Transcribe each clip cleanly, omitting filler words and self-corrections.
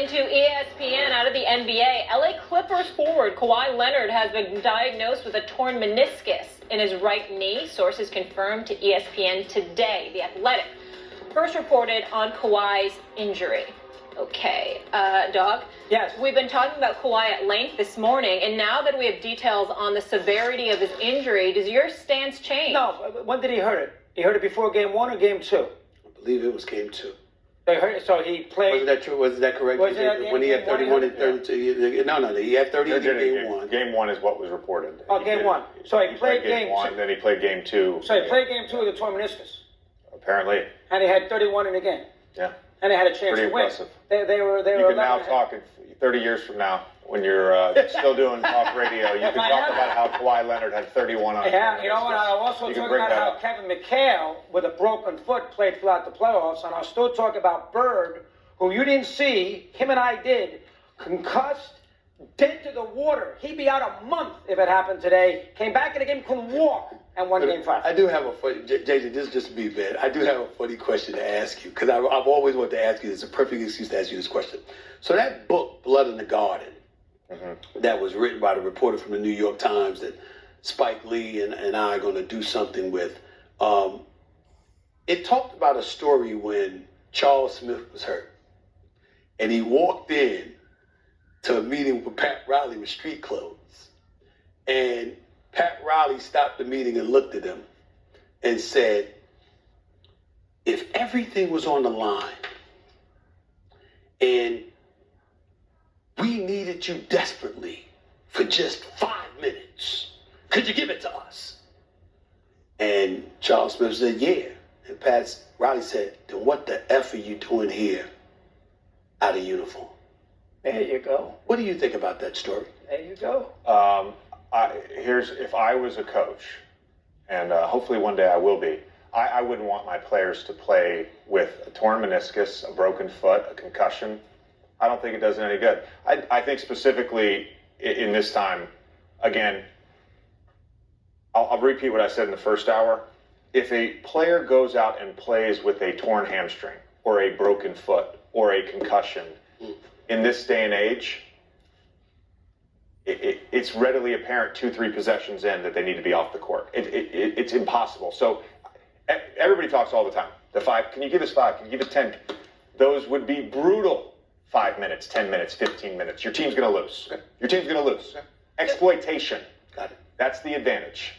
to ESPN out of the NBA. LA Clippers forward Kawhi Leonard has been diagnosed with a torn meniscus in his right knee. Sources confirmed to ESPN today. The Athletic first reported on Kawhi's injury. Okay, Doug? Yes. We've been talking about Kawhi at length this morning, and now that we have details on the severity of his injury, does your stance change? No, when did he hurt it? He hurt it before game 1 or game 2? I believe it was game 2. They hurt it, so he played. Wasn't that true? Wasn't that correct? Was it When he had game 31 one? and 32. No, he had 30 in game 1. Game 1 is what was reported. Oh, game 1. So he played game 1, then he played game 2. So he played game 2 with a torn meniscus. Apparently. And he had 31 in the game. Yeah. And they had a chance Pretty to win. impressive. They were. You can now talk 30 years from now when you're still doing talk radio. You can talk about how Kawhi Leonard had 31 on. Yeah, you know what? I'll also talk about how Kevin McHale, with a broken foot, played throughout the playoffs. And I'll still talk about Bird, who you didn't see, him and I did, concussed, dead to the water. He'd be out a month if it happened today. Came back in the game, couldn't walk, and won game 5. I do have a funny, JJ, this is just me, man. I do have a funny question to ask you, because I've always wanted to ask you. It's a perfect excuse to ask you this question. So that book, Blood in the Garden, that was written by the reporter from the New York Times that Spike Lee and I are going to do something with, it talked about a story when Charles Smith was hurt. And he walked in to a meeting with Pat Riley with street clothes. And Pat Riley stopped the meeting and looked at him and said, if everything was on the line and we needed you desperately for just 5 minutes, could you give it to us? And Charles Smith said, yeah. And Pat Riley said, then what the F are you doing here out of uniform? There you go. What do you think about that story? There you go. If I was a coach, and hopefully one day I will be, I wouldn't want my players to play with a torn meniscus, a broken foot, a concussion. I don't think it does any good. I think specifically in this time, again, I'll repeat what I said in the first hour. If a player goes out and plays with a torn hamstring or a broken foot or a concussion, in this day and age, it's readily apparent 2-3 possessions in that they need to be off the court. It's impossible. So everybody talks all the time. The 5, can you give us 5? Can you give us 10? Those would be brutal 5 minutes, 10 minutes, 15 minutes. Your team's going to lose. Okay. Your team's going to lose. Okay. Exploitation. Got it. That's the advantage.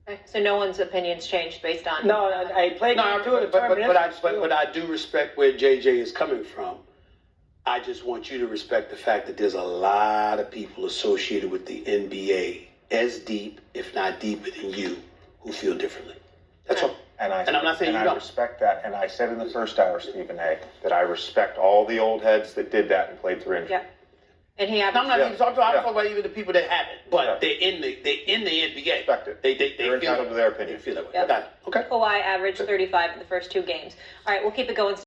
Okay, so no one's opinions changed based on... No, I played game 2 with a torn meniscus. But I do respect where JJ is coming from. I just want you to respect the fact that there's a lot of people associated with the NBA as deep, if not deeper than you, who feel differently. That's all. And I'm not saying you I don't. respect that. And I said in the first hour, Stephen A., that I respect all the old heads that did that and played through injury. Yeah. And he had... I'm not even talking about even the people that haven't, but they're in the NBA. Respect it. They They're entitled to their opinion. They feel that way. Yep. Got it. Okay. Kawhi averaged 35 in the first 2 games. All right, we'll keep it going.